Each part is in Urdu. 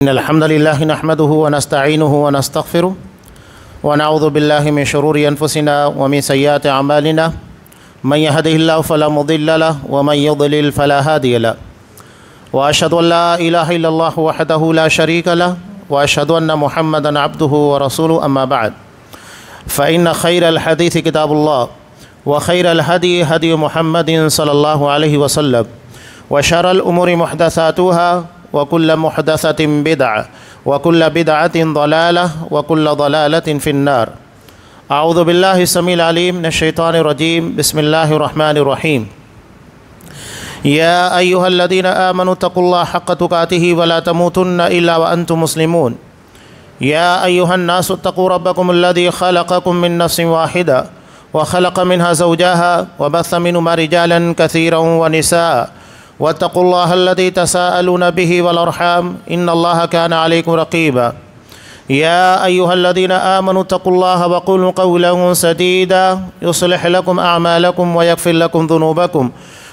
الحمد لله نحمده ونستعينه ونستغفره ونعوذ بالله من شرور أنفسنا ومن سيئات أعمالنا من يهده الله فلا مضل له ومن يضلل فلا هادي له وأشهد أن لا إله إلا الله وحده لا شريك له وأشهد أن محمدا عبده ورسوله أما بعد فإن خير الحديث كتاب الله وخير الهدي هدي محمد صلى الله عليه وسلم وشر الأمور محدثاتها وكل محدثة بدعة وكل بدعة ضلالة وكل ضلالة في النار أعوذ بالله السميع العليم من الشيطان الرجيم بسم الله الرحمن الرحيم يا أيها الذين آمنوا اتقوا الله حق تقاته ولا تموتن إلا وأنتم مسلمون يا أيها الناس اتقوا ربكم الذي خلقكم من نفس واحدة وخلق منها زوجها وبث منهما رجالا كثيرا ونساء واتقوا الله الذي تساءلون به والأرحام إن الله كان عليكم رقيبا يا أيها الذين آمنوا اتقوا الله وقولوا قولا سديدا يصلح لكم أعمالكم ويغفر لكم ذنوبكم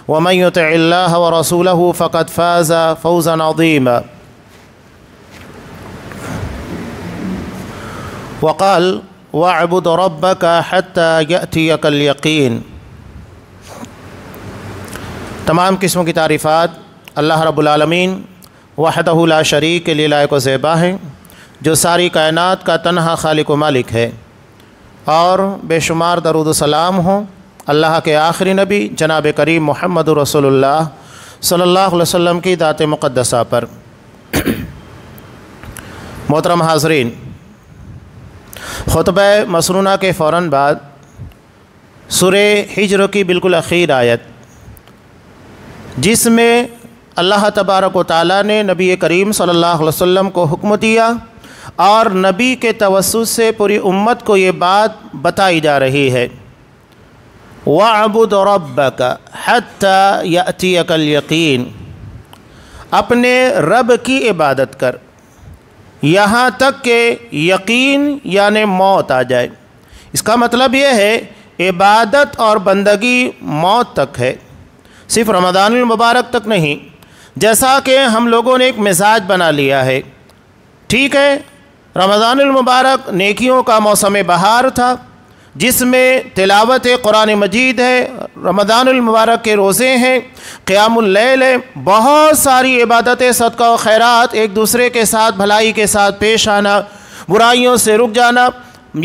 ومن يطع الله ورسوله فقد فاز فوزا عظيما وقال واعبد ربك حتى يأتيك اليقين۔ تمام قسموں کی تعریفات اللہ رب العالمین وحدہ لا شریک کے لیے لائق و زیبا ہیں، جو ساری کائنات کا تنہا خالق و مالک ہے، اور بے شمار درود و سلام ہوں اللہ کے آخری نبی جناب کریم محمد رسول اللہ صلی اللہ علیہ وسلم کی ذات مقدسہ پر۔ محترم حاضرین، خطبہ مسنونہ کے فوراً بعد سورہ ہجر کی بالکل اخیر آیت، جس میں اللہ تبارک و تعالیٰ نے نبی کریم صلی اللہ علیہ وسلم کو حکم دیا اور نبی کے توسط سے پوری امت کو یہ بات بتائی جا رہی ہے، وَاعْبُدْ رَبَّكَ حَتَّى يَأْتِيَكَ الْيَقِينُ، اپنے رب کی عبادت کر یہاں تک کہ یقین یعنی موت آ جائے۔ اس کا مطلب یہ ہے عبادت اور بندگی موت تک ہے، صرف رمضان المبارک تک نہیں۔ جیسا کہ ہم لوگوں نے ایک مزاج بنا لیا ہے، ٹھیک ہے، رمضان المبارک نیکیوں کا موسم بہار تھا، جس میں تلاوت قرآن مجید ہے، رمضان المبارک کے روزے ہیں، قیام اللیل ہے، بہت ساری عبادتیں، صدقہ و خیرات، ایک دوسرے کے ساتھ بھلائی کے ساتھ پیش آنا، برائیوں سے رک جانا،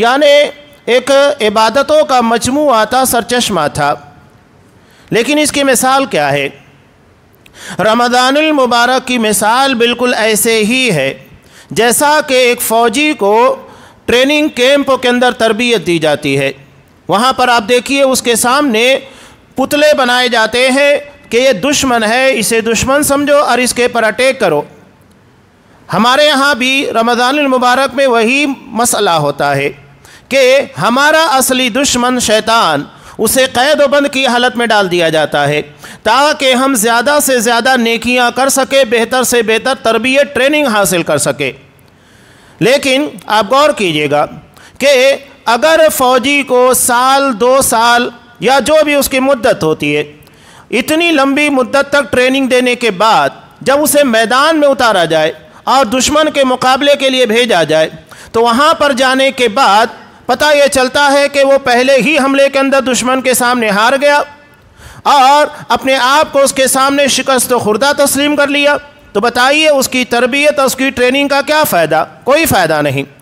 یعنی ایک عبادتوں کا مجموعہ تھا، سرچشمہ تھا۔ لیکن اس کی مثال کیا ہے؟ رمضان المبارک کی مثال بالکل ایسے ہی ہے جیسا کہ ایک فوجی کو ٹریننگ کیمپ کے اندر تربیت دی جاتی ہے۔ وہاں پر آپ دیکھیے اس کے سامنے پتلے بنائے جاتے ہیں کہ یہ دشمن ہے، اسے دشمن سمجھو اور اس کے پر اٹیک کرو۔ ہمارے یہاں بھی رمضان المبارک میں وہی مسئلہ ہوتا ہے کہ ہمارا اصلی دشمن شیطان، اسے قید و بند کی حالت میں ڈال دیا جاتا ہے تاکہ ہم زیادہ سے زیادہ نیکیاں کر سکے، بہتر سے بہتر تربیت ٹریننگ حاصل کر سکے۔ لیکن آپ غور کیجئے گا کہ اگر فوجی کو سال، 2 سال یا جو بھی اس کی مدت ہوتی ہے، اتنی لمبی مدت تک ٹریننگ دینے کے بعد جب اسے میدان میں اتارا جائے اور دشمن کے مقابلے کے لیے بھیجا جائے، تو وہاں پر جانے کے بعد پتہ یہ چلتا ہے کہ وہ پہلے ہی حملے کے اندر دشمن کے سامنے ہار گیا اور اپنے آپ کو اس کے سامنے شکست و خوردہ تسلیم کر لیا۔ تو بتائیے اس کی تربیت اور اس کی ٹریننگ کا کیا فائدہ؟ کوئی فائدہ نہیں۔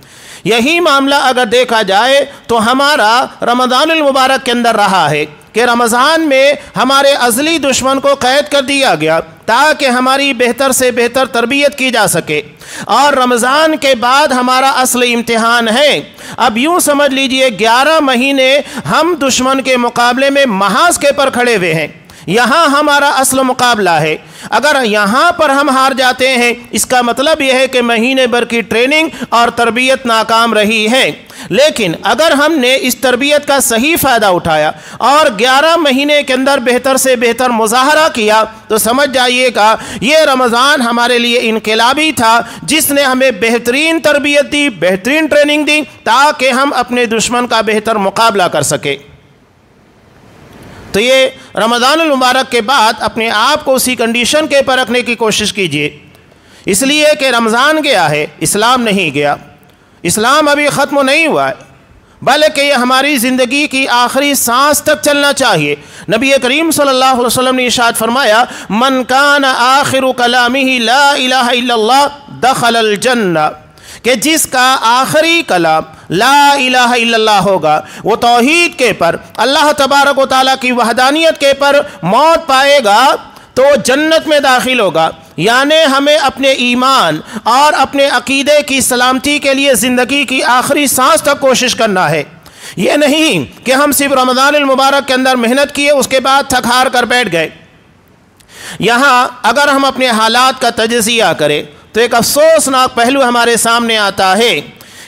یہی معاملہ اگر دیکھا جائے تو ہمارا رمضان المبارک کے اندر رہا ہے کہ رمضان میں ہمارے ازلی دشمن کو قید کر دیا گیا تاکہ ہماری بہتر سے بہتر تربیت کی جا سکے، اور رمضان کے بعد ہمارا اصل امتحان ہے۔ اب یوں سمجھ لیجئے 11 مہینے ہم دشمن کے مقابلے میں محاذ کے پر کھڑے ہوئے ہیں، یہاں ہمارا اصل مقابلہ ہے۔ اگر یہاں پر ہم ہار جاتے ہیں، اس کا مطلب یہ ہے کہ مہینے بھر کی ٹریننگ اور تربیت ناکام رہی ہے۔ لیکن اگر ہم نے اس تربیت کا صحیح فائدہ اٹھایا اور 11 مہینے کے اندر بہتر سے بہتر مظاہرہ کیا، تو سمجھ جائیے گا یہ رمضان ہمارے لیے انقلابی تھا، جس نے ہمیں بہترین تربیت دی، بہترین ٹریننگ دی تاکہ ہم اپنے دشمن کا بہتر مقابلہ کر سکیں۔ تو یہ رمضان المبارک کے بعد اپنے آپ کو اسی کنڈیشن کے پر رکھنے کی کوشش کیجیے اس لیے کہ رمضان گیا ہے، اسلام نہیں گیا، اسلام ابھی ختم نہیں ہوا ہے، بلکہ یہ ہماری زندگی کی آخری سانس تک چلنا چاہیے۔ نبی کریم صلی اللہ علیہ وسلم نے ارشاد فرمایا، من کان آخر کلامہ لا الہ الا اللہ دخل الجنہ، کہ جس کا آخری کلام لا الہ الا اللہ ہوگا، وہ توحید کے پر، اللہ تبارک و تعالیٰ کی وحدانیت کے پر موت پائے گا تو جنت میں داخل ہوگا۔ یعنی ہمیں اپنے ایمان اور اپنے عقیدے کی سلامتی کے لیے زندگی کی آخری سانس تک کوشش کرنا ہے۔ یہ نہیں کہ ہم صرف رمضان المبارک کے اندر محنت کیے، اس کے بعد تھک ہار کر بیٹھ گئے۔ یہاں اگر ہم اپنے حالات کا تجزیہ کریں تو ایک افسوسناک پہلو ہمارے سامنے آتا ہے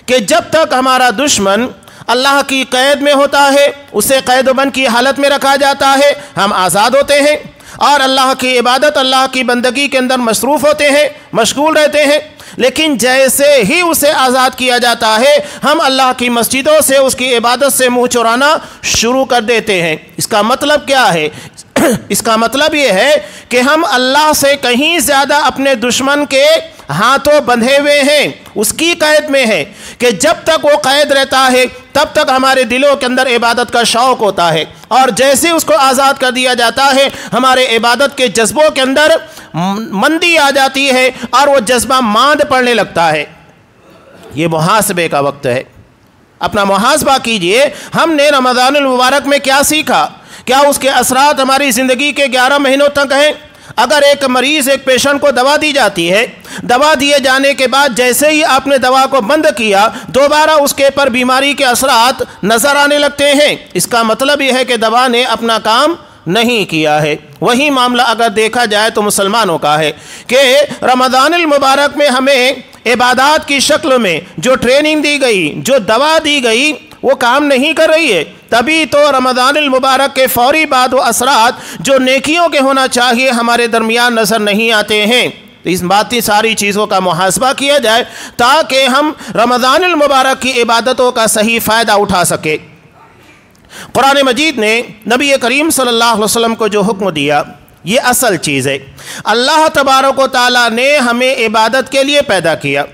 کہ جب تک ہمارا دشمن اللہ کی قید میں ہوتا ہے، اسے قید و بند کی حالت میں رکھا جاتا ہے، ہم آزاد ہوتے ہیں اور اللہ کی عبادت، اللہ کی بندگی کے اندر مصروف ہوتے ہیں، مشغول رہتے ہیں۔ لیکن جیسے ہی اسے آزاد کیا جاتا ہے، ہم اللہ کی مسجدوں سے، اس کی عبادت سے منہ چرانا شروع کر دیتے ہیں۔ اس کا مطلب کیا ہے؟ اس کا مطلب یہ ہے کہ ہم اللہ سے کہیں زیادہ اپنے دشمن کے ہاتھوں بندھے ہوئے ہیں، اس کی قید میں ہے کہ جب تک وہ قید رہتا ہے تب تک ہمارے دلوں کے اندر عبادت کا شوق ہوتا ہے، اور جیسے اس کو آزاد کر دیا جاتا ہے ہمارے عبادت کے جذبوں کے اندر مندی آ جاتی ہے اور وہ جذبہ ماند پڑنے لگتا ہے۔ یہ محاسبے کا وقت ہے، اپنا محاسبہ کیجئے، ہم نے رمضان المبارک میں کیا سیکھا؟ کیا اس کے اثرات ہماری زندگی کے 11 مہینوں تک ہیں؟ اگر ایک مریض، ایک پیشنٹ کو دوا دی جاتی ہے، دوا دیے جانے کے بعد جیسے ہی آپ نے دوا کو بند کیا، دوبارہ اس کے پر بیماری کے اثرات نظر آنے لگتے ہیں، اس کا مطلب یہ ہے کہ دوا نے اپنا کام نہیں کیا ہے۔ وہی معاملہ اگر دیکھا جائے تو مسلمانوں کا ہے کہ رمضان المبارک میں ہمیں عبادات کی شکل میں جو ٹریننگ دی گئی، جو دوا دی گئی، وہ کام نہیں کر رہی ہے۔ تبھی تو رمضان المبارک کے فوری بعد وہ اثرات جو نیکیوں کے ہونا چاہیے ہمارے درمیان نظر نہیں آتے ہیں۔ اس باتی ساری چیزوں کا محاسبہ کیا جائے تاکہ ہم رمضان المبارک کی عبادتوں کا صحیح فائدہ اٹھا سکے۔ قرآن مجید نے نبی کریم صلی اللہ علیہ وسلم کو جو حکم دیا، یہ اصل چیز ہے۔ اللہ تبارک و تعالیٰ نے ہمیں عبادت کے لیے پیدا کیا۔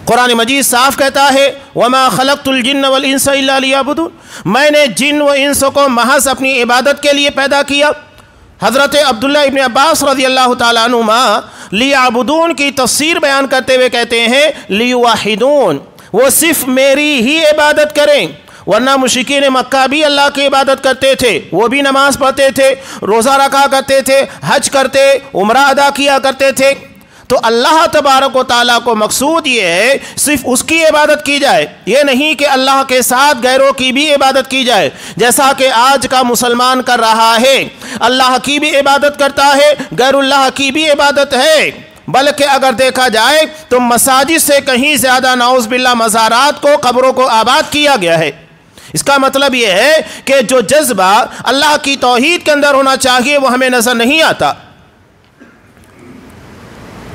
قرآن مجید صاف کہتا ہے، وَمَا خَلَقْتُ الْجِنَّ وَالْإِنسَ إِلَّا لِيَعْبُدُونَ، میں نے جن و انسوں کو محض اپنی عبادت کے لیے پیدا کیا۔ حضرت عبداللہ ابن عباس رضی اللہ تعالیٰ عنہما لیعبدون کی تفسیر بیان کرتے ہوئے کہتے ہیں لیوحدون، وہ صرف میری ہی عبادت کریں، ورنہ مشرکین مکہ بھی اللہ کی عبادت کرتے تھے، وہ بھی نماز پڑھتے تھے، روزہ رکھا کرتے تھے، حج کرتے، عمرہ ادا کیا کرتے تھے۔ تو اللہ تبارک و تعالیٰ کو مقصود یہ ہے صرف اس کی عبادت کی جائے، یہ نہیں کہ اللہ کے ساتھ غیروں کی بھی عبادت کی جائے، جیسا کہ آج کا مسلمان کر رہا ہے۔ اللہ کی بھی عبادت کرتا ہے، غیر اللہ کی بھی عبادت ہے، بلکہ اگر دیکھا جائے تو مساجد سے کہیں زیادہ نعوذ باللہ مزارات کو، قبروں کو آباد کیا گیا ہے۔ اس کا مطلب یہ ہے کہ جو جذبہ اللہ کی توحید کے اندر ہونا چاہیے وہ ہمیں نظر نہیں آتا۔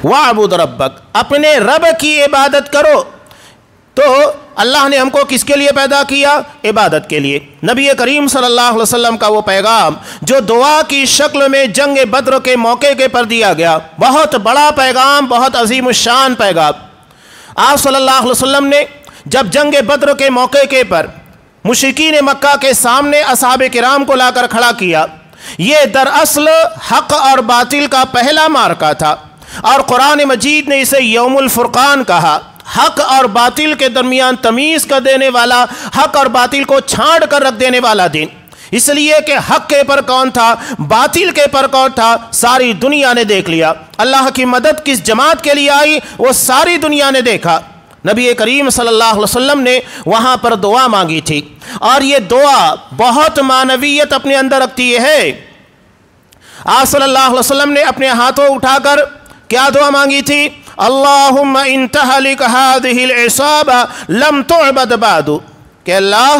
وَاعْبُدْ رَبَّكَ، اپنے رب کی عبادت کرو۔ تو اللہ نے ہم کو کس کے لیے پیدا کیا؟ عبادت کے لیے۔ نبی کریم صلی اللہ علیہ وسلم کا وہ پیغام جو دعا کی شکل میں جنگ بدر کے موقع کے پر دیا گیا، بہت بڑا پیغام، بہت عظیم الشان پیغام۔ آپ صلی اللہ علیہ وسلم نے جب جنگ بدر کے موقع کے پر مشرکین مکہ کے سامنے اصحاب کرام کو لا کر کھڑا کیا، یہ دراصل حق اور باطل کا پہلا معرکہ تھا، اور قرآن مجید نے اسے یوم الفرقان کہا، حق اور باطل کے درمیان تمیز کر دینے والا، حق اور باطل کو چھانٹ کر رکھ دینے والا دن۔ اس لیے کہ حق کے پر کون تھا، باطل کے پر کون تھا، ساری دنیا نے دیکھ لیا۔ اللہ کی مدد کس جماعت کے لیے آئی، وہ ساری دنیا نے دیکھا۔ نبی کریم صلی اللہ علیہ وسلم نے وہاں پر دعا مانگی تھی، اور یہ دعا بہت معنویت اپنے اندر رکھتی ہے۔ آپ صلی اللہ علیہ وسلم نے اپنے ہاتھوں اٹھا کر کیا دعا مانگی تھی؟ اللہم ان تہلک ہذہ العصابہ لم تعبد بعد، کہ اللہ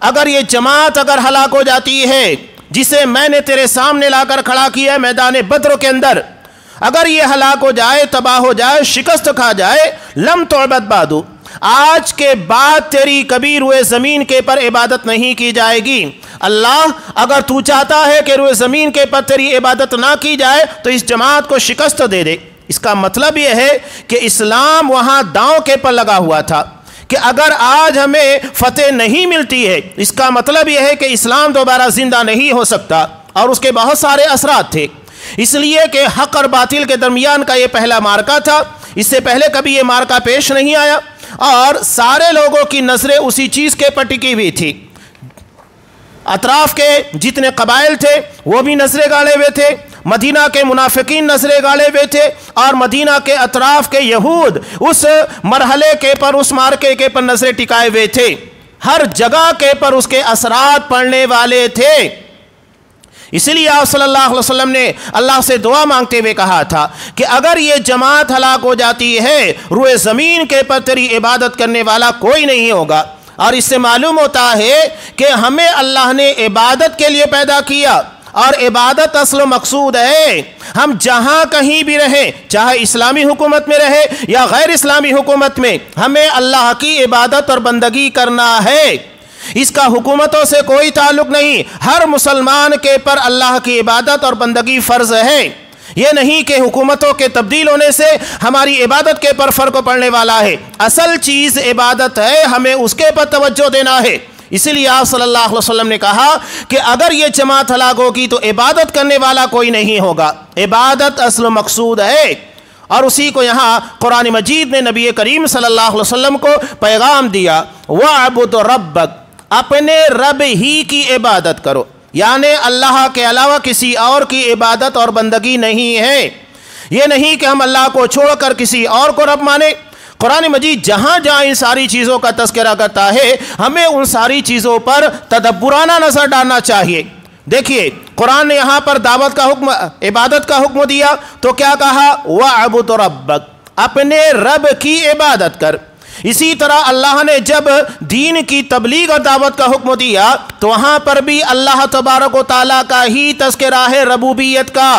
اگر یہ جماعت اگر ہلاک ہو جاتی ہے جسے میں نے تیرے سامنے لا کر کھڑا کیا ہے میدان بدر کے اندر، اگر یہ ہلاک ہو جائے، تباہ ہو جائے، شکست کھا جائے، لم تعبد بعد، آج کے بعد تیری کبھی روئے زمین کے پر عبادت نہیں کی جائے گی۔ اللہ اگر تو چاہتا ہے کہ روئے زمین کے پر تیری عبادت نہ کی جائے تو اس جماعت کو شکست دے دے۔ اس کا مطلب یہ ہے کہ اسلام وہاں داؤں کے پر لگا ہوا تھا کہ اگر آج ہمیں فتح نہیں ملتی ہے، اس کا مطلب یہ ہے کہ اسلام دوبارہ زندہ نہیں ہو سکتا، اور اس کے بہت سارے اثرات تھے، اس لیے کہ حق اور باطل کے درمیان کا یہ پہلا معرکہ تھا، اس سے پہلے کبھی یہ معرکہ پیش نہیں آیا، اور سارے لوگوں کی نظریں اسی چیز کے پر ٹکی ہوئی تھی۔ اطراف کے جتنے قبائل تھے وہ بھی نظریں گاڑے ہوئے تھے، مدینہ کے منافقین نظریں گاڑے ہوئے تھے، اور مدینہ کے اطراف کے یہود اس مرحلے کے پر، اس مارکے کے پر نظریں ٹکائے ہوئے تھے، ہر جگہ کے پر اس کے اثرات پڑنے والے تھے۔ اسی لیے آپ صلی اللہ علیہ وسلم نے اللہ سے دعا مانگتے ہوئے کہا تھا کہ اگر یہ جماعت ہلاک ہو جاتی ہے، روئے زمین کے پر تیری عبادت کرنے والا کوئی نہیں ہوگا۔ اور اس سے معلوم ہوتا ہے کہ ہمیں اللہ نے عبادت کے لیے پیدا کیا، اور عبادت اصل و مقصود ہے۔ ہم جہاں کہیں بھی رہیں، چاہے اسلامی حکومت میں رہے یا غیر اسلامی حکومت میں، ہمیں اللہ کی عبادت اور بندگی کرنا ہے، اس کا حکومتوں سے کوئی تعلق نہیں۔ ہر مسلمان کے پر اللہ کی عبادت اور بندگی فرض ہے، یہ نہیں کہ حکومتوں کے تبدیل ہونے سے ہماری عبادت کے پر فرق پڑنے والا ہے۔ اصل چیز عبادت ہے، ہمیں اس کے پر توجہ دینا ہے۔ اسی لیے آپ صلی اللہ علیہ وسلم نے کہا کہ اگر یہ جماعت ہلاک ہوگی تو عبادت کرنے والا کوئی نہیں ہوگا، عبادت اصل و مقصود ہے۔ اور اسی کو یہاں قرآن مجید نے نبی کریم صلی اللہ علیہ وسلم کو پیغام دیا، وَاعْبُدْ رَبَّكَ، اپنے رب ہی کی عبادت کرو، یعنی اللہ کے علاوہ کسی اور کی عبادت اور بندگی نہیں ہے۔ یہ نہیں کہ ہم اللہ کو چھوڑ کر کسی اور کو رب مانے۔ قرآن مجید جہاں جہاں ان ساری چیزوں کا تذکرہ کرتا ہے، ہمیں ان ساری چیزوں پر تدبرانہ نظر ڈالنا چاہیے۔ دیکھیے قرآن نے یہاں پر دعوت کا حکم، عبادت کا حکم دیا تو کیا کہا؟ وَاعْبُدْ رَبَّكَ، اپنے رب کی عبادت کر۔ اسی طرح اللہ نے جب دین کی تبلیغ اور دعوت کا حکم دیا تو وہاں پر بھی اللہ تبارک و تعالیٰ کا ہی تذکرہ ہے، ربوبیت کا۔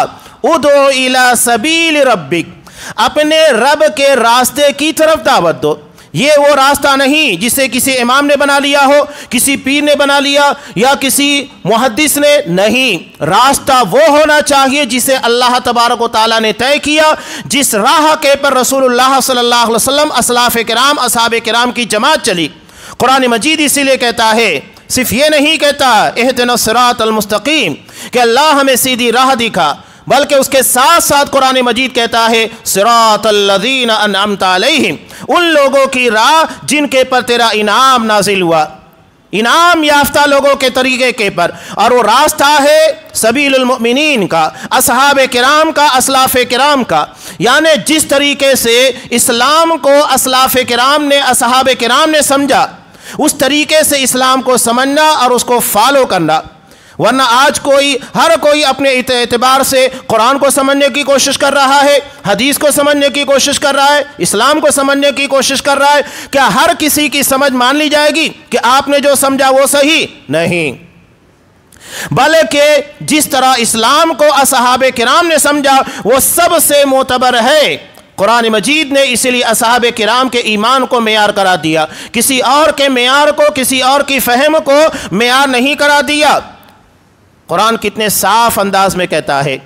ادعو الی سبیل ربک، اپنے رب کے راستے کی طرف دعوت دو۔ یہ وہ راستہ نہیں جسے کسی امام نے بنا لیا ہو، کسی پیر نے بنا لیا یا کسی محدث نے، نہیں، راستہ وہ ہونا چاہیے جسے اللہ تبارک و تعالیٰ نے طے کیا، جس راہ کے پر رسول اللہ صلی اللہ علیہ وسلم، اسلاف کرام، اصحاب کرام کی جماعت چلی۔ قرآن مجید اسی لیے کہتا ہے، صرف یہ نہیں کہتا اہدنا الصراط المستقیم کہ اللہ ہمیں سیدھی راہ دکھا، بلکہ اس کے ساتھ ساتھ قرآن مجید کہتا ہے صراط الذین انعمت علیہم، ان لوگوں کی راہ جن کے پر تیرا انعام نازل ہوا، انعام یافتہ لوگوں کے طریقے کے پر، اور وہ راستہ ہے سبیل المؤمنین کا، اصحاب کرام کا، اسلاف کرام کا۔ یعنی جس طریقے سے اسلام کو اسلاف کرام نے، اصحاب کرام نے سمجھا، اس طریقے سے اسلام کو سمجھنا اور اس کو فالو کرنا۔ ورنہ آج ہر کوئی اپنے اعتبار سے قرآن کو سمجھنے کی کوشش کر رہا ہے، حدیث کو سمجھنے کی کوشش کر رہا ہے، اسلام کو سمجھنے کی کوشش کر رہا ہے۔ کیا ہر کسی کی سمجھ مان لی جائے گی کہ آپ نے جو سمجھا وہ صحیح نہیں؟ بلکہ جس طرح اسلام کو اصحاب کرام نے سمجھا وہ سب سے معتبر ہے۔ قرآن مجید نے اسی لیے اصحاب کرام کے ایمان کو معیار قرار دیا، کسی اور کے معیار کو، کسی اور کی فہم کو معیار نہیں قرار دیا۔ قرآن کتنے صاف انداز میں کہتا ہے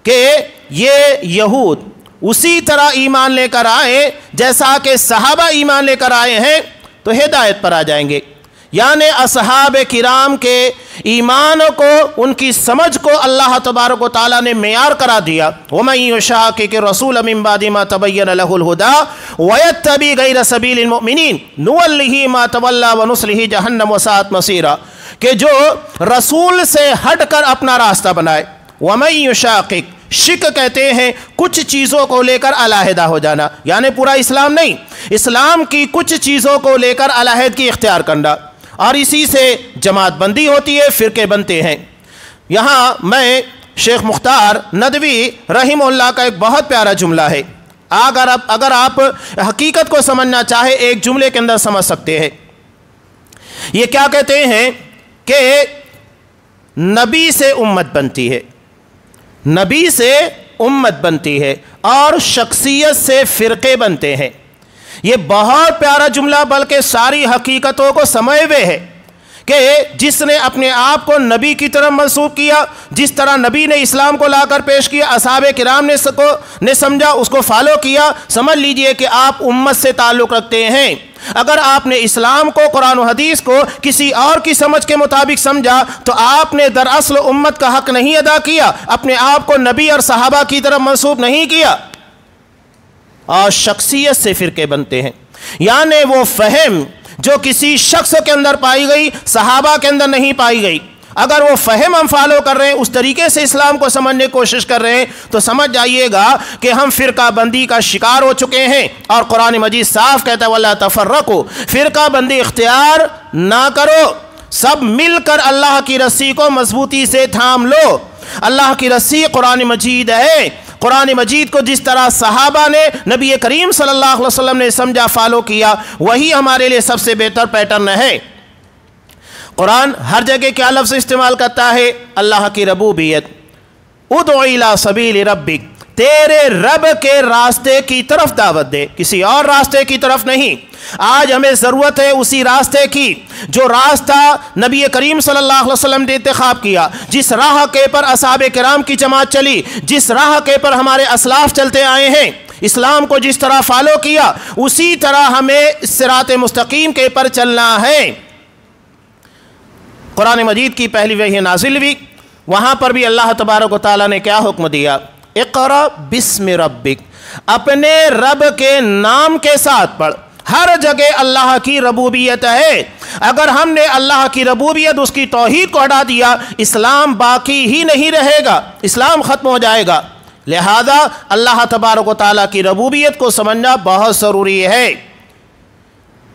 کہ یہ یہود اسی طرح ایمان لے کر آئے جیسا کہ صحابہ ایمان لے کر آئے ہیں تو ہدایت پر آ جائیں گے۔ یعنی اصحاب کرام کے ایمان کو، ان کی سمجھ کو اللہ تبارک و تعالیٰ نے معیار قرار دیا۔ وَمَن يُشَاقِقِ الرَّسُولَ مِن بَعْدِ مَا تَبَيَّنَ لَهُ الْهُدَىٰ وَيَتَّبِعْ غَيْرَ سَبِيلِ الْمُؤْمِنِينَ نُوَلِّهِ مَا تَوَلَّىٰ وَنُصْلِهِ جَهَنَّمَ وَسَاءَتْ مَصِيرًا، کہ جو رسول سے ہٹ کر اپنا راستہ بنائے۔ وَمَن يُشَاقِقْ، شک کہتے ہیں کچھ چیزوں کو لے کر علیحدہ ہو جانا، یعنی پورا اسلام نہیں، اسلام کی کچھ چیزوں کو لے کر علیحدگی اختیار کرنا، اور اسی سے جماعت بندی ہوتی ہے، فرقے بنتے ہیں۔ یہاں میں شیخ مختار ندوی رحمہ اللہ کا ایک بہت پیارا جملہ ہے، اگر آپ حقیقت کو سمجھنا چاہے ایک جملے کے اندر سمجھ سکتے ہیں۔ یہ کیا کہتے ہیں کہ نبی سے امت بنتی ہے، نبی سے امت بنتی ہے، اور شخصیت سے فرقے بنتے ہیں۔ یہ بہت پیارا جملہ، بلکہ ساری حقیقتوں کو سمجھے ہوئے ہے کہ جس نے اپنے آپ کو نبی کی طرف منسوب کیا، جس طرح نبی نے اسلام کو لا کر پیش کیا، اصحاب کرام نے سمجھا، اس کو فالو کیا، سمجھ لیجئے کہ آپ امت سے تعلق رکھتے ہیں۔ اگر آپ نے اسلام کو، قرآن و حدیث کو کسی اور کی سمجھ کے مطابق سمجھا تو آپ نے دراصل امت کا حق نہیں ادا کیا، اپنے آپ کو نبی اور صحابہ کی طرف منسوب نہیں کیا، اور شخصیت سے فرقے بنتے ہیں۔ یعنی وہ فہم جو کسی شخص کے اندر پائی گئی، صحابہ کے اندر نہیں پائی گئی، اگر وہ فہم ہم فالو کر رہے ہیں، اس طریقے سے اسلام کو سمجھنے کی کوشش کر رہے ہیں، تو سمجھ جائیے گا کہ ہم فرقہ بندی کا شکار ہو چکے ہیں۔ اور قرآن مجید صاف کہتا ہے وَلَا تَفَرَّقُوا، فرقہ بندی اختیار نہ کرو، سب مل کر اللہ کی رسی کو مضبوطی سے تھام لو۔ اللہ کی رسی قرآن مجید ہے۔ قرآن مجید کو جس طرح صحابہ نے نبی کریم صلی اللہ علیہ وسلم نے سمجھا، فالو کیا، وہی ہمارے لیے سب سے بہتر پیٹرن ہے۔ قرآن ہر جگہ کیا لفظ استعمال کرتا ہے؟ اللہ کی ربوبیت۔ ادع الی سبیل ربک، تیرے رب کے راستے کی طرف دعوت دے، کسی اور راستے کی طرف نہیں۔ آج ہمیں ضرورت ہے اسی راستے کی جو راستہ نبی کریم صلی اللہ علیہ وسلم نے انتخاب کیا، جس راہ کے پر اصحاب کرام کی جماعت چلی، جس راہ کے پر ہمارے اسلاف چلتے آئے ہیں، اسلام کو جس طرح فالو کیا، اسی طرح ہمیں صراط مستقیم کے پر چلنا ہے۔ قرآن مجید کی پہلی وحی نازل ہوئی، وہاں پر بھی اللہ تبارک و تعالیٰ نے کیا حکم دیا؟ اقرأ بسم ربک، اپنے رب کے نام کے ساتھ پڑھ۔ ہر جگہ اللہ کی ربوبیت ہے۔ اگر ہم نے اللہ کی ربوبیت، اس کی توحید کو ہٹا دیا، اسلام باقی ہی نہیں رہے گا، اسلام ختم ہو جائے گا۔ لہذا اللہ تبارک و تعالیٰ کی ربوبیت کو سمجھنا بہت ضروری ہے۔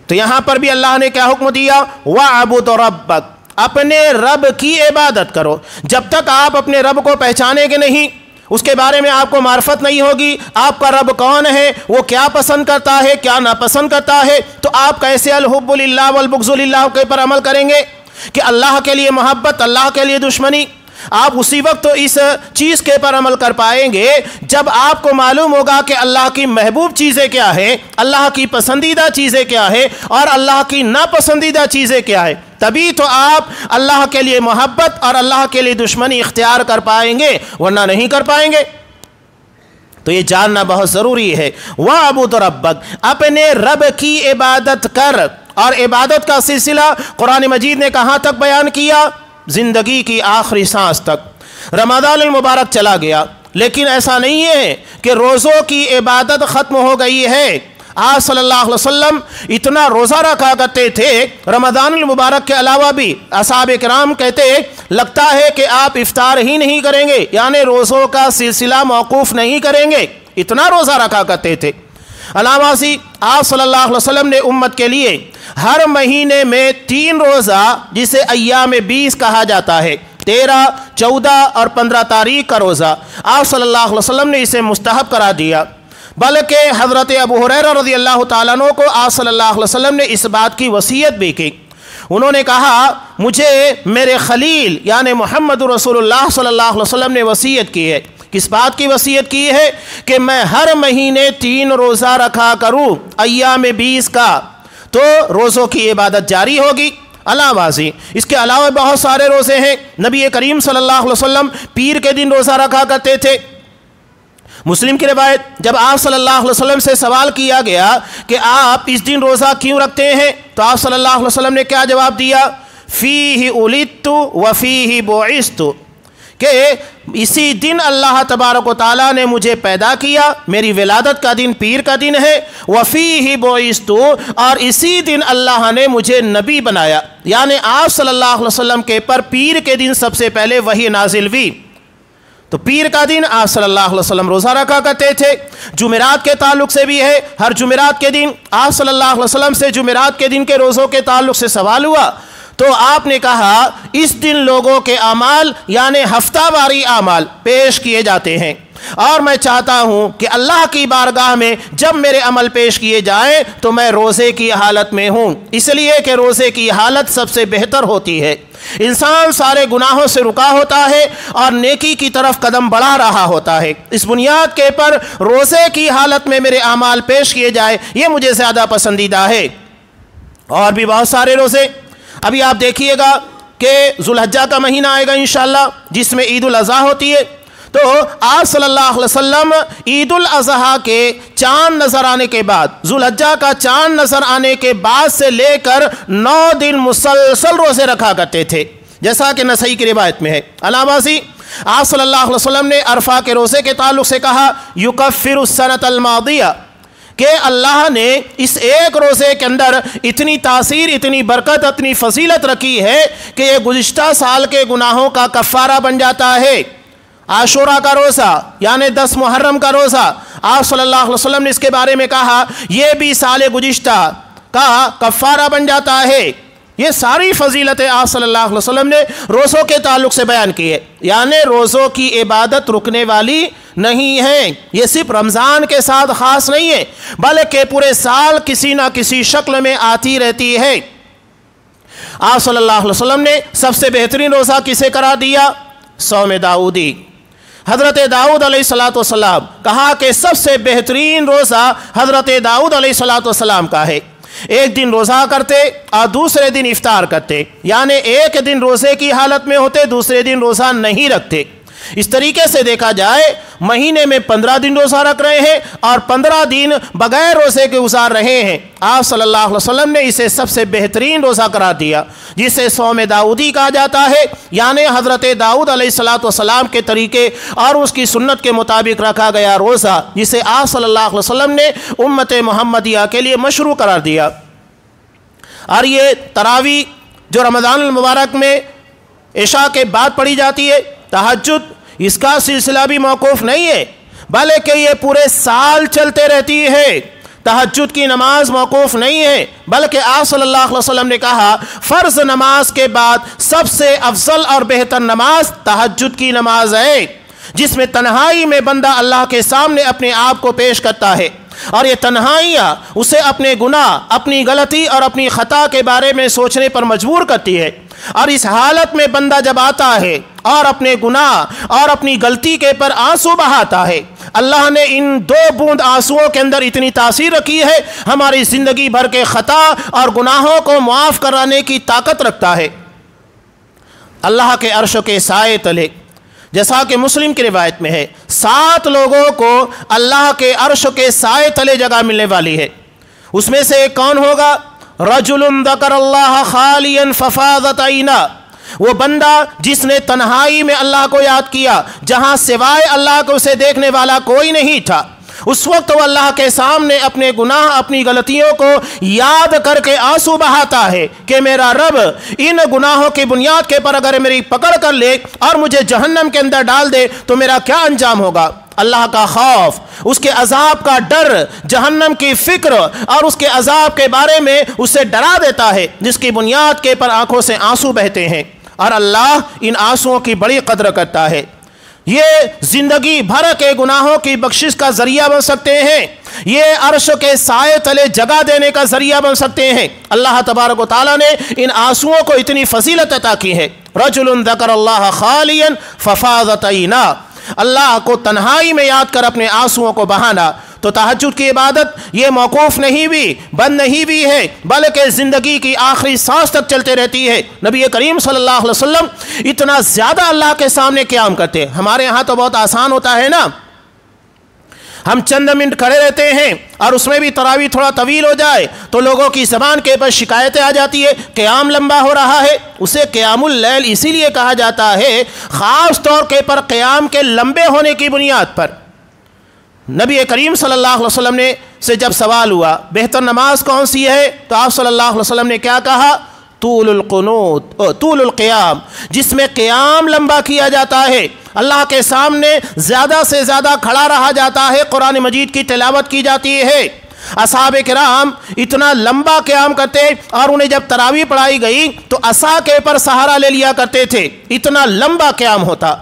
تو یہاں پر بھی اللہ نے کیا حکم دیا؟ وَاعْبُدْ رَبَّكَ، اپنے رب کی عبادت کرو۔ جب تک آپ اپنے رب کو پہچانیں گے نہیں، اس کے بارے میں آپ کو معرفت نہیں ہوگی، آپ کا رب کون ہے، وہ کیا پسند کرتا ہے، کیا ناپسند کرتا ہے، تو آپ کیسے الحب للہ والبغض للہ کے پر عمل کریں گے کہ اللہ کے لیے محبت، اللہ کے لیے دشمنی؟ آپ اسی وقت تو اس چیز کے پر عمل کر پائیں گے جب آپ کو معلوم ہوگا کہ اللہ کی محبوب چیزیں کیا ہے، اللہ کی پسندیدہ چیزیں کیا ہے، اور اللہ کی ناپسندیدہ چیزیں کیا ہے۔ تبھی تو آپ اللہ کے لیے محبت اور اللہ کے لیے دشمنی اختیار کر پائیں گے، ورنہ نہیں کر پائیں گے۔ تو یہ جاننا بہت ضروری ہے۔ وَاعْبُدْ رَبَّكَ، اپنے رب کی عبادت کر۔ اور عبادت کا سلسلہ قرآن مجید نے کہاں تک بیان کیا؟ زندگی کی آخری سانس تک۔ رمضان المبارک چلا گیا، لیکن ایسا نہیں ہے کہ روزوں کی عبادت ختم ہو گئی ہے۔ آپ صلی اللہ علیہ وسلم اتنا روزہ رکھا کرتے تھے، رمضان المبارک کے علاوہ بھی اصحاب کرام کہتے لگتا ہے کہ آپ افطار ہی نہیں کریں گے، یعنی روزوں کا سلسلہ موقوف نہیں کریں گے، اتنا روزہ رکھا کرتے تھے۔ علامہ سی آپ صلی اللہ علیہ وسلم نے امت کے لیے ہر مہینے میں 3 روزہ، جسے ایام 20 کہا جاتا ہے، 13، 14 اور 15 تاریخ کا روزہ، آپ صلی اللہ علیہ وسلم نے اسے مستحب قرار دیا۔ بلکہ حضرت ابو ہریرہ رضی اللہ تعالیٰ عنہ کو آپ صلی اللہ علیہ وسلم نے اس بات کی وصیت بھی کی۔ انہوں نے کہا مجھے میرے خلیل یعنی محمد رسول اللہ صلی اللہ علیہ وسلم نے وصیت کی ہے۔ کس بات کی وصیت کی ہے؟ کہ میں ہر مہینے 3 روزہ رکھا کروں ایام 20 کا، تو روزوں کی عبادت جاری ہوگی۔ علاوہ اس کے علاوہ بہت سارے روزے ہیں۔ نبی کریم صلی اللہ علیہ وسلم پیر کے دن روزہ رکھا کرتے تھے۔ مسلم کی روایت، جب آپ صلی اللہ علیہ وسلم سے سوال کیا گیا کہ آپ اس دن روزہ کیوں رکھتے ہیں، تو آپ صلی اللہ علیہ وسلم نے کیا جواب دیا؟ فیہ ولدت وفیہ بعثت، کہ اسی دن اللہ تبارک و تعالیٰ نے مجھے پیدا کیا، میری ولادت کا دن پیر کا دن ہے، وفیہ بعثت، اور اسی دن اللہ نے مجھے نبی بنایا۔ یعنی آپ صلی اللہ علیہ وسلم کے پر پیر کے دن سب سے پہلے وحی نازل ہوئی۔ تو پیر کا دن آپ صلی اللہ علیہ وسلم روزہ رکھا کرتے تھے۔ جمعرات کے تعلق سے بھی ہے، ہر جمعرات کے دن آپ صلی اللہ علیہ وسلم سے جمعرات کے دن کے روزوں کے تعلق سے سوال ہوا، تو آپ نے کہا اس دن لوگوں کے اعمال یعنی ہفتہ واری اعمال پیش کیے جاتے ہیں، اور میں چاہتا ہوں کہ اللہ کی بارگاہ میں جب میرے عمل پیش کیے جائیں تو میں روزے کی حالت میں ہوں، اس لیے کہ روزے کی حالت سب سے بہتر ہوتی ہے۔ انسان سارے گناہوں سے رکا ہوتا ہے اور نیکی کی طرف قدم بڑھا رہا ہوتا ہے۔ اس بنیاد کے پر روزے کی حالت میں میرے اعمال پیش کیے جائے، یہ مجھے زیادہ پسندیدہ ہے۔ اور بھی بہت سارے روزے ابھی آپ دیکھیے گا کہ ذوالحجہ کا مہینہ آئے گا انشاءاللہ، جس میں عید الاضحیٰ ہوتی ہے، تو آپ صلی اللہ علیہ وسلم عید الاضحیٰ کے چاند نظر آنے کے بعد، ذوالحجہ کا چاند نظر آنے کے بعد سے لے کر 9 دن مسلسل روزے رکھا کرتے تھے، جیسا کہ نسائی کی روایت میں ہے۔ علامہ آپ صلی اللہ علیہ وسلم نے عرفہ کے روزے کے تعلق سے کہا یکفر السنۃ الماضیہ، کہ اللہ نے اس ایک روزے کے اندر اتنی تاثیر، اتنی برکت، اتنی فضیلت رکھی ہے کہ یہ گزشتہ سال کے گناہوں کا کفارہ بن جاتا ہے۔ عاشورہ کا روزہ یعنی 10 محرم کا روزہ، آپ صلی اللہ علیہ وسلم نے اس کے بارے میں کہا یہ بھی سال گزشتہ کا کفارہ بن جاتا ہے۔ یہ ساری فضیلتیں آپ صلی اللہ علیہ وسلم نے روزوں کے تعلق سے بیان کی ہے، یعنی روزوں کی عبادت رکنے والی نہیں ہے، یہ صرف رمضان کے ساتھ خاص نہیں ہے بلکہ پورے سال کسی نہ کسی شکل میں آتی رہتی ہے۔ آپ صلی اللہ علیہ وسلم نے سب سے بہترین روزہ کسے قرار دیا؟ صوم داؤدی۔ حضرت داؤد علیہ السلام کہا کہ سب سے بہترین روزہ حضرت داؤد علیہ السلام کا ہے۔ ایک دن روزہ کرتے اور دوسرے دن افطار کرتے، یعنی ایک دن روزے کی حالت میں ہوتے، دوسرے دن روزہ نہیں رکھتے۔ اس طریقے سے دیکھا جائے مہینے میں 15 دن روزہ رکھ رہے ہیں اور 15 دن بغیر روزے کے گزار رہے ہیں۔ آپ صلی اللہ علیہ وسلم نے اسے سب سے بہترین روزہ قرار دیا، جسے صوم داؤدی کہا جاتا ہے، یعنی حضرت داؤد علیہ السلام کے طریقے اور اس کی سنت کے مطابق رکھا گیا روزہ، جسے آپ صلی اللہ علیہ وسلم نے امت محمدیہ کے لیے مشروع قرار دیا۔ اور یہ تراویح جو رمضان المبارک میں عشاء کے بعد پڑھی جاتی ہے، تہجد، اس کا سلسلہ بھی موقوف نہیں ہے بلکہ یہ پورے سال چلتے رہتی ہے۔ تہجد کی نماز موقوف نہیں ہے بلکہ آپ صلی اللہ علیہ وسلم نے کہا فرض نماز کے بعد سب سے افضل اور بہتر نماز تہجد کی نماز ہے، جس میں تنہائی میں بندہ اللہ کے سامنے اپنے آپ کو پیش کرتا ہے، اور یہ تنہائیاں اسے اپنے گناہ، اپنی غلطی اور اپنی خطا کے بارے میں سوچنے پر مجبور کرتی ہے، اور اس حالت میں بندہ جب آتا ہے اور اپنے گناہ اور اپنی غلطی کے پر آنسو بہاتا ہے، اللہ نے ان 2 بوند آنسوؤں کے اندر اتنی تاثیر رکھی ہے، ہماری زندگی بھر کے خطا اور گناہوں کو معاف کرانے کی طاقت رکھتا ہے۔ اللہ کے عرش کے سائے تلے، جیسا کہ مسلم کی روایت میں ہے، 7 لوگوں کو اللہ کے عرش کے سائے تلے جگہ ملنے والی ہے۔ اس میں سے ایک کون ہوگا؟ رجل ذکر اللہ خالیا ففاضت عینا، وہ بندہ جس نے تنہائی میں اللہ کو یاد کیا، جہاں سوائے اللہ کو اسے دیکھنے والا کوئی نہیں تھا۔ اس وقت وہ اللہ کے سامنے اپنے گناہ، اپنی غلطیوں کو یاد کر کے آنسو بہاتا ہے کہ میرا رب ان گناہوں کی بنیاد کے پر اگر میری پکڑ کر لے اور مجھے جہنم کے اندر ڈال دے تو میرا کیا انجام ہوگا۔ اللہ کا خوف، اس کے عذاب کا ڈر، جہنم کی فکر اور اس کے عذاب کے بارے میں اسے ڈرا دیتا ہے، جس کی بنیاد کے پر آنکھوں سے آنسو بہتے ہیں، اور اللہ ان آنسوؤں کی بڑی قدر کرتا ہے۔ یہ زندگی بھر کے گناہوں کی بخشش کا ذریعہ بن سکتے ہیں، یہ عرش کے سائے تلے جگہ دینے کا ذریعہ بن سکتے ہیں۔ اللہ تبارک و تعالیٰ نے ان آنسوؤں کو اتنی فضیلت عطا کی ہے۔ رجل ذکر اللہ خالیا ففاضت عینا، اللہ کو تنہائی میں یاد کر اپنے آنسوؤں کو بہانا۔ تو تہجد کی عبادت یہ موقوف نہیں بھی، بند نہیں بھی ہے، بلکہ زندگی کی آخری سانس تک چلتے رہتی ہے۔ نبی کریم صلی اللہ علیہ وسلم اتنا زیادہ اللہ کے سامنے قیام کرتے۔ ہمارے ہاں تو بہت آسان ہوتا ہے نا، ہم چند منٹ کھڑے رہتے ہیں اور اس میں بھی تراویح تھوڑا طویل ہو جائے تو لوگوں کی زبان کے پر شکایتیں آ جاتی ہے، قیام لمبا ہو رہا ہے۔ اسے قیام اللیل اسی لیے کہا جاتا ہے، خاص طور کے پر قیام کے لمبے ہونے کی بنیاد پر۔ نبی کریم صلی اللہ علیہ وسلم نے سے جب سوال ہوا بہتر نماز کون سی ہے، تو آپ صلی اللہ علیہ وسلم نے کیا کہا؟ طول القنوت، طول القیام، جس میں قیام لمبا کیا جاتا ہے، اللہ کے سامنے زیادہ سے زیادہ کھڑا رہا جاتا ہے، قرآن مجید کی تلاوت کی جاتی ہے۔ اصحاب کرام اتنا لمبا قیام کرتے اور انہیں جب تراویح پڑھائی گئی تو عصا کے پر سہارا لے لیا کرتے تھے، اتنا لمبا قیام ہوتا۔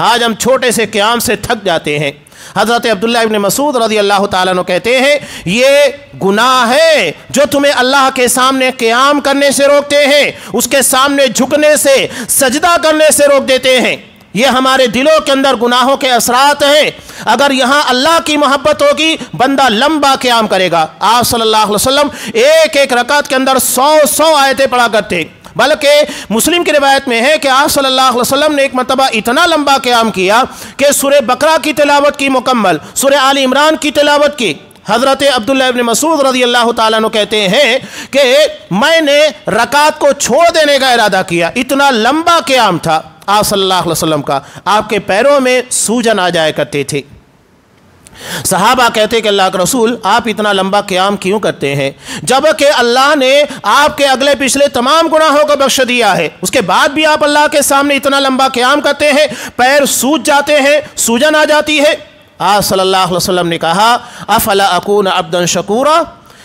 آج ہم چھوٹے سے قیام سے تھک جاتے ہیں۔ حضرت عبداللہ ابن مسعود رضی اللہ تعالیٰ عنہ کہتے ہیں، یہ گناہ ہے جو تمہیں اللہ کے سامنے قیام کرنے سے روکتے ہیں، اس کے سامنے جھکنے سے، سجدہ کرنے سے روک دیتے ہیں۔ یہ ہمارے دلوں کے اندر گناہوں کے اثرات ہیں۔ اگر یہاں اللہ کی محبت ہوگی بندہ لمبا قیام کرے گا۔ آپ صلی اللہ علیہ وسلم ایک ایک رکعت کے اندر 100 آیتیں پڑھا کرتے، بلکہ مسلم کی روایت میں ہے کہ آپ صلی اللہ علیہ وسلم نے ایک مرتبہ اتنا لمبا قیام کیا کہ سورہ بقرہ کی تلاوت کی مکمل، سورہ آل عمران کی تلاوت کی۔ حضرت عبداللہ ابن مسعود رضی اللہ تعالیٰ عنہ کہتے ہیں کہ میں نے رکعت کو چھوڑ دینے کا ارادہ کیا، اتنا لمبا قیام تھا آپ صلی اللہ علیہ وسلم کا، آپ کے پیروں میں سوجن آ جایا کرتے تھے۔ صحابہ کہتے کہ اللہ کے رسول آپ اتنا لمبا قیام کیوں کرتے ہیں، جبکہ اللہ نے آپ کے اگلے پچھلے تمام گناہوں کو بخش دیا ہے، اس کے بعد بھی آپ اللہ کے سامنے اتنا لمبا قیام کرتے ہیں، پیر سوج جاتے ہیں، سوجن آ جاتی ہے۔ آپ صلی اللہ علیہ وسلم نے کہا افلا اکون عبدا شکورا،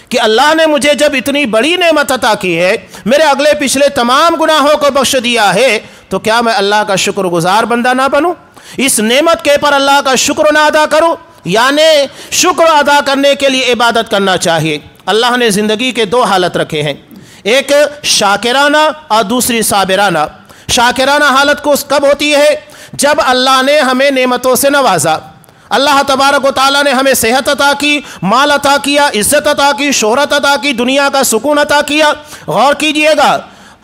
کہ اللہ نے مجھے جب اتنی بڑی نعمت عطا کی ہے، میرے اگلے پچھلے تمام گناہوں کو بخش دیا ہے، تو کیا میں اللہ کا شکر گزار بندہ نہ بنوں، اس نعمت کے پر اللہ کا شکر نہ ادا کروں؟ یعنی شکر ادا کرنے کے لیے عبادت کرنا چاہیے۔ اللہ نے زندگی کے دو حالت رکھے ہیں، ایک شاکرانہ اور دوسری صابرانہ۔ شاکرانہ حالت کو کب ہوتی ہے؟ جب اللہ نے ہمیں نعمتوں سے نوازا، اللہ تبارک و تعالیٰ نے ہمیں صحت عطا کی، مال عطا کیا، عزت عطا کی، شہرت عطا کی، دنیا کا سکون عطا کیا۔ غور کیجئے گا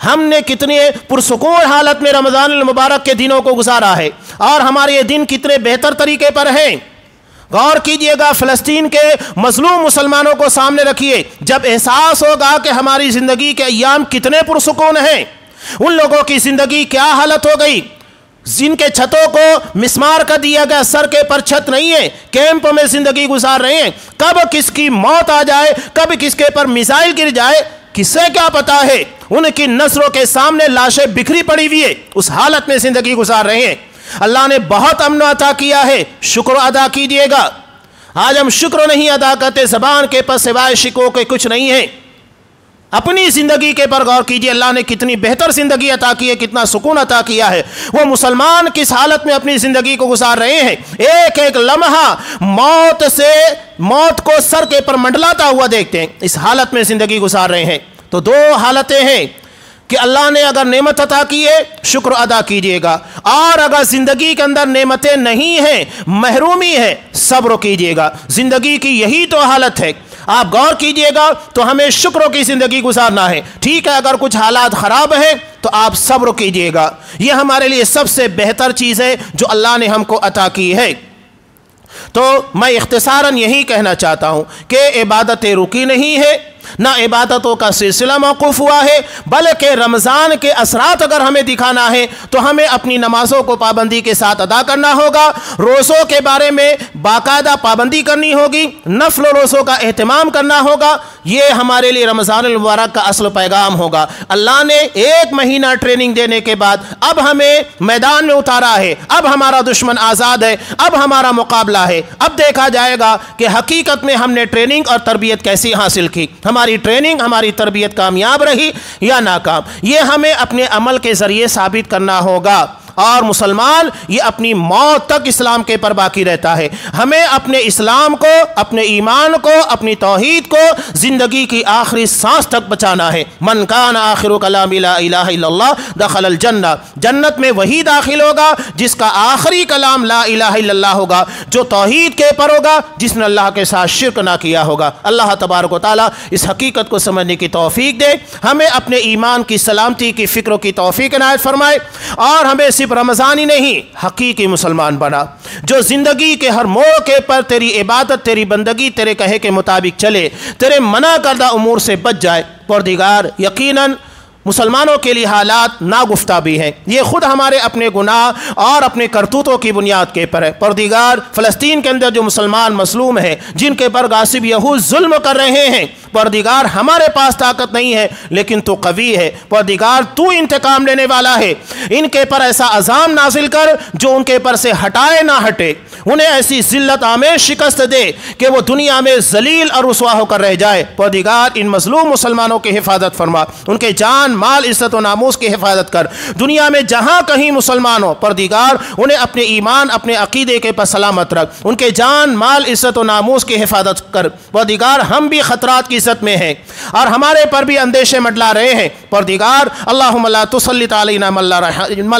ہم نے کتنے پرسکون حالت میں رمضان المبارک کے دنوں کو گزارا ہے، اور ہمارے یہ دن کتنے بہتر طریقے پر ہیں۔ غور کیجئے گا فلسطین کے مظلوم مسلمانوں کو سامنے رکھیے، جب احساس ہوگا کہ ہماری زندگی کے ایام کتنے پرسکون ہیں، ان لوگوں کی زندگی کیا حالت ہو گئی جن کے چھتوں کو مسمار کر دیا گیا، سر کے پر چھت نہیں ہے، کیمپ میں زندگی گزار رہے ہیں، کب کس کی موت آ جائے، کب کس کے پر میزائل گر جائے کسے کیا پتا ہے، ان کی نظروں کے سامنے لاشیں بکھری پڑی ہوئی ہے، اس حالت میں زندگی گزار رہے ہیں۔ اللہ نے بہت امن عطا کیا ہے، شکر ادا کیجئے گا۔ آج ہم شکر نہیں ادا کرتے، زبان کے پس سوائے شکو کے کچھ نہیں ہے۔ اپنی زندگی کے پر غور کیجئے، اللہ نے کتنی بہتر زندگی عطا کی ہے، کتنا سکون عطا کیا ہے۔ وہ مسلمان کس حالت میں اپنی زندگی کو گزار رہے ہیں، ایک ایک لمحہ موت کو سر کے پر منڈلاتا ہوا دیکھتے ہیں، اس حالت میں زندگی گزار رہے ہیں۔ تو دو حالتیں ہیں کہ اللہ نے اگر نعمت عطا کی ہے شکر ادا کیجئے گا، اور اگر زندگی کے اندر نعمتیں نہیں ہیں، محرومی ہے، صبر کیجئے گا۔ زندگی کی یہی تو حالت ہے، آپ غور کیجئے گا تو ہمیں شکر کی زندگی گزارنا ہے۔ ٹھیک ہے اگر کچھ حالات خراب ہیں تو آپ صبر کیجئے گا، یہ ہمارے لیے سب سے بہتر چیز ہے جو اللہ نے ہم کو عطا کی ہے۔ تو میں اختصاراً یہی کہنا چاہتا ہوں کہ عبادتیں رکی نہیں ہے، نہ عبادتوں کا سلسلہ موقوف ہوا ہے، بلکہ رمضان کے اثرات اگر ہمیں دکھانا ہے تو ہمیں اپنی نمازوں کو پابندی کے ساتھ ادا کرنا ہوگا، روزوں کے بارے میں باقاعدہ پابندی کرنی ہوگی، نفل روزوں کا اہتمام کرنا ہوگا۔ یہ ہمارے لیے رمضان المبارک کا اصل پیغام ہوگا۔ اللہ نے 1 مہینہ ٹریننگ دینے کے بعد اب ہمیں میدان میں اتارا ہے، اب ہمارا دشمن آزاد ہے، اب ہمارا مقابلہ ہے، اب دیکھا جائے گا کہ حقیقت میں ہم نے ٹریننگ اور تربیت کیسی حاصل کی، ہماری ٹریننگ ہماری تربیت کامیاب رہی یا ناکام، یہ ہمیں اپنے عمل کے ذریعے ثابت کرنا ہوگا۔ اور مسلمان یہ اپنی موت تک اسلام کے پر باقی رہتا ہے۔ ہمیں اپنے اسلام کو، اپنے ایمان کو، اپنی توحید کو زندگی کی آخری سانس تک بچانا ہے۔ من کان آخر کلام لا الہ الا اللہ دخل الجنہ، جنت میں وہی داخل ہوگا جس کا آخری کلام لا الہ الا اللہ ہوگا، جو توحید کے پر ہوگا، جس نے اللہ کے ساتھ شرک نہ کیا ہوگا۔ اللہ تبارک و تعالیٰ اس حقیقت کو سمجھنے کی توفیق دے، ہمیں اپنے ایمان کی سلامتی کی فکروں کی توفیق عنایت فرمائے، اور ہمیں صرف رمضان ہی نہیں حقیقی مسلمان بنا، جو زندگی کے ہر موقع پر تیری عبادت، تیری بندگی، تیرے کہے کے مطابق چلے، تیرے منع کردہ امور سے بچ جائے۔ پروردگار یقیناً مسلمانوں کے لیے حالات ناگفتہ بھی ہیں، یہ خود ہمارے اپنے گناہ اور اپنے کرتوتوں کی بنیاد کے پر ہے۔ پروردگار فلسطین کے اندر جو مسلمان مظلوم ہیں، جن کے پر غاصب یہود ظلم کر رہے ہیں، پروردگار ہمارے پاس طاقت نہیں ہے لیکن تو قوی ہے، پروردگار تو انتقام لینے والا ہے۔ ان کے پر ایسا عذاب نازل کر جو ان کے پر سے ہٹائے نہ ہٹے، انہیں ایسی ذلت آمیز شکست دے کہ وہ دنیا میں ذلیل اور رسوا ہو کر رہ جائے۔ پروردگار ان مظلوم مسلمانوں کی حفاظت فرما، ان کے جان مال عزت و ناموس کی حفاظت کر، دنیا میں جہاں کہیں مسلمان ہو پروردگار انہیں اپنے ایمان، اپنے عقیدے کے پر سلامت رکھ، ان کے جان مال عزت و ناموس کی حفاظت کر۔ پروردگار ہم بھی خطرات کی عزت میں ہیں اور ہمارے پر بھی اندیشے منڈلا رہے ہیں۔ پروردگار اللہم لا تسلط علینا من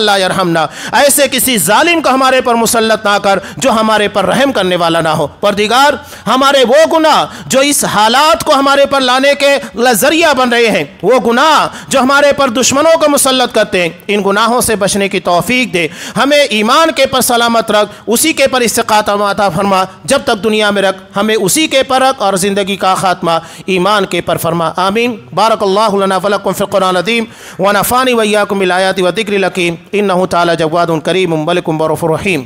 لا یرحمنا، ایسے کسی ظالم کو ہمارے پر مسلط نہ کر جو ہمارے پر رحم کرنے والا نہ ہو۔ پروردگار ہمارے وہ گناہ جو اس حالات کو ہمارے پر لانے کے ذریعہ بن رہے ہیں، وہ گناہ جو ہمارے پر دشمنوں کو مسلط کرتے ہیں، ان گناہوں سے بچنے کی توفیق دے، ہمیں ایمان کے پر سلامت رکھ، اسی کے پر استقامت عطا فرما، جب تک دنیا میں رکھ ہمیں اسی کے پر رکھ، اور زندگی کا خاتمہ ایمان کے پر فرما، آمین۔ بارک اللہ لنا ولکم فی القرآن العظیم ونفعنی وإیاکم بالآیات والذکر الحکیم، انہ تعالی جواد کریم ملک رؤوف رحیم۔